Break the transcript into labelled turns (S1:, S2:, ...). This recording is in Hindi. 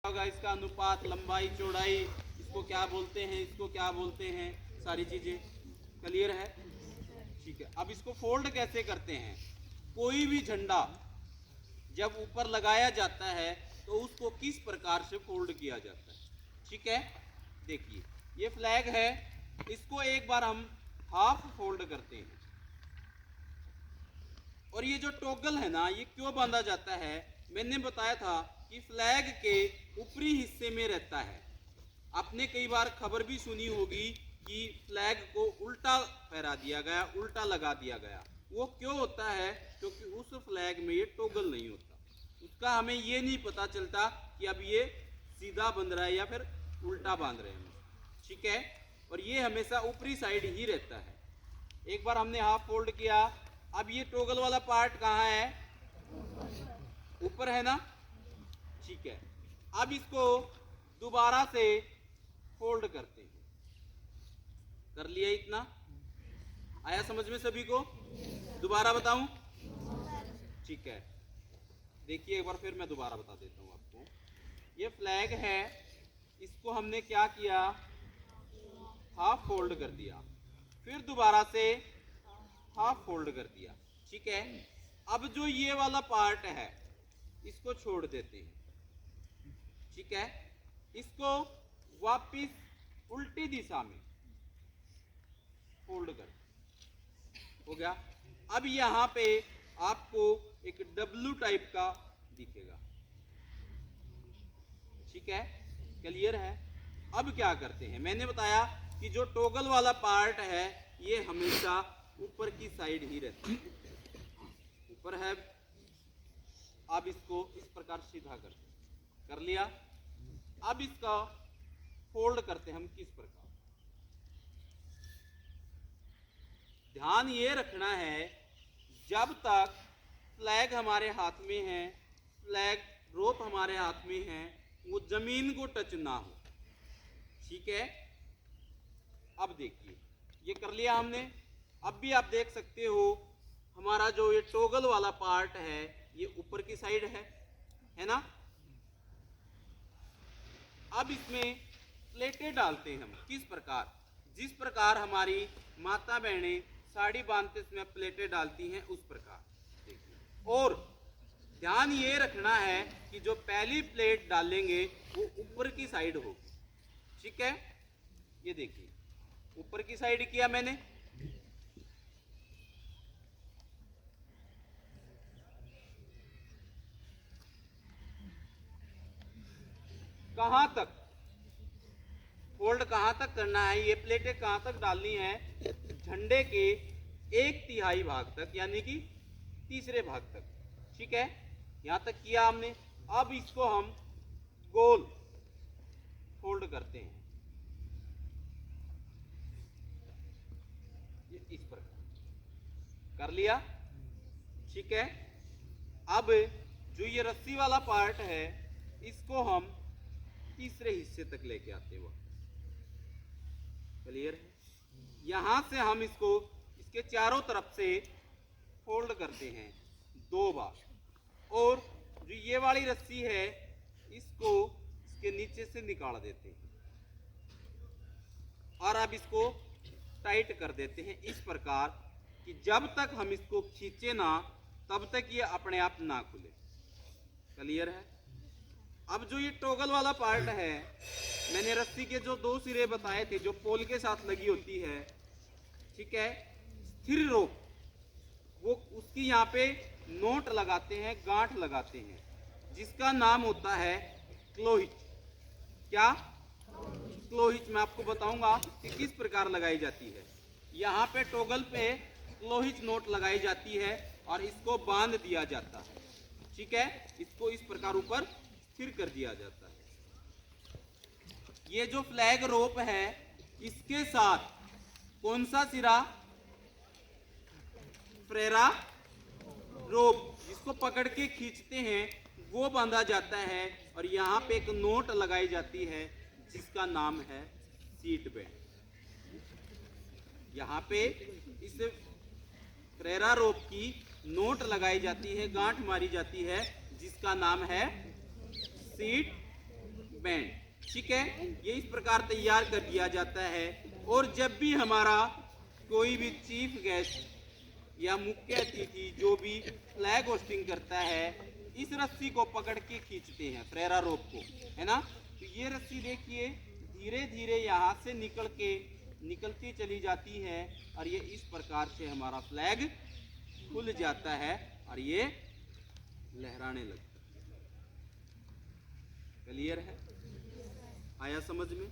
S1: होगा इसका अनुपात, लंबाई, चौड़ाई, इसको क्या बोलते हैं, इसको क्या बोलते हैं, सारी चीजें क्लियर है। ठीक है, अब इसको फोल्ड कैसे करते हैं। कोई भी झंडा जब ऊपर लगाया जाता है तो उसको किस प्रकार से फोल्ड किया जाता है। ठीक है, देखिए ये फ्लैग है, इसको एक बार हम हाफ फोल्ड करते हैं। और ये जो टॉगल है ना, ये क्यों बांधा जाता है, मैंने बताया था कि फ्लैग के ऊपरी हिस्से में रहता है। आपने कई बार खबर भी सुनी होगी कि फ्लैग को उल्टा फहरा दिया गया, उल्टा लगा दिया गया। वो क्यों होता है, क्योंकि उस फ्लैग में ये टॉगल नहीं होता। उसका हमें ये नहीं पता चलता कि अब ये सीधा बंध रहा है या फिर उल्टा बांध रहे हैं। ठीक है, और ये हमेशा ऊपरी साइड ही रहता है। एक बार हमने हाफ फोल्ड किया, अब ये टॉगल वाला पार्ट कहाँ है, ऊपर है ना। ठीक है, अब इसको दोबारा से फोल्ड करते हैं। कर लिया, इतना आया समझ में सभी को, दोबारा बताऊं। ठीक है, देखिए एक बार फिर मैं दोबारा बता देता हूं आपको। ये फ्लैग है, इसको हमने क्या किया, हाफ फोल्ड कर दिया, फिर दोबारा से हाफ फोल्ड कर दिया। ठीक है, अब जो ये वाला पार्ट है इसको छोड़ देते हैं। ठीक है, इसको वापिस उल्टी दिशा में फोल्ड कर, हो गया। अब यहां पे आपको एक डब्लू टाइप का दिखेगा। ठीक है, क्लियर है। अब क्या करते हैं, मैंने बताया कि जो टॉगल वाला पार्ट है ये हमेशा ऊपर की साइड ही रहता है, ऊपर है। अब इसको इस प्रकार सीधा कर लिया। अब इसका फोल्ड करते हैं हम किस प्रकार। ध्यान ये रखना है, जब तक फ्लैग हमारे हाथ में है, फ्लैग रोप हमारे हाथ में है, वो जमीन को टच ना हो। ठीक है, अब देखिए ये कर लिया हमने। अब भी आप देख सकते हो हमारा जो ये टॉगल वाला पार्ट है ये ऊपर की साइड है ना। अब इसमें प्लेटें डालते हैं हम किस प्रकार, जिस प्रकार हमारी माता बहनें साड़ी बांधते समय प्लेटें डालती हैं उस प्रकार। देखिए, और ध्यान ये रखना है कि जो पहली प्लेट डालेंगे वो ऊपर की साइड होगी। ठीक है, ये देखिए ऊपर की साइड किया मैंने। कहां तक फोल्ड, कहां तक करना है, ये प्लेटें कहां तक डालनी है, झंडे के 1/3 भाग तक, यानी कि तीसरे भाग तक। ठीक है, यहां तक किया हमने। अब इसको हम गोल फोल्ड करते हैं, ये इस प्रकार कर लिया। ठीक है, अब जो ये रस्सी वाला पार्ट है इसको हम तीसरे हिस्से तक लेके आते हैं। क्लियर है, यहां से हम इसको इसके चारों तरफ से फोल्ड करते हैं 2 बार। और जो ये वाली रस्सी है इसको इसके नीचे से निकाल देते हैं और अब इसको टाइट कर देते हैं इस प्रकार कि जब तक हम इसको खींचे ना तब तक ये अपने आप ना खुले। क्लियर है। अब जो ये टॉगल वाला पार्ट है, मैंने रस्सी के जो 2 सिरे बताए थे जो पोल के साथ लगी होती है, ठीक है, स्थिर रोप, वो उसकी यहाँ पे नोट लगाते हैं, गांठ लगाते हैं, जिसका नाम होता है क्लोहिच। क्या क्लोहिच, मैं आपको बताऊंगा कि किस प्रकार लगाई जाती है। यहाँ पे टॉगल पे क्लोहिच नोट लगाई जाती है और इसको बांध दिया जाता है। ठीक है, इसको इस प्रकार ऊपर स्थिर कर दिया जाता है। ये जो फ्लैग रोप है इसके साथ कौन सा सिरा, फ्रेरा रोप, जिसको पकड़ के खींचते हैं वो बांधा जाता है और यहाँ पे एक नोट लगाई जाती है जिसका नाम है सीट बेल्ट। यहाँ पे इस फ्रेरा रोप की नोट लगाई जाती है, गांठ मारी जाती है, जिसका नाम है सीट ठीक है, ये इस प्रकार तैयार कर दिया जाता है। और जब भी हमारा कोई भी चीफ गेस्ट या मुख्य अतिथि जो भी फ्लैग होस्टिंग करता है, इस रस्सी को पकड़ के खींचते हैं, फ्रेरा रोप को, है ना। तो ये रस्सी देखिए धीरे धीरे यहाँ से निकलती चली जाती है और ये इस प्रकार से हमारा फ्लैग खुल जाता है और ये लहराने लगता है। क्लियर है? आया समझ में?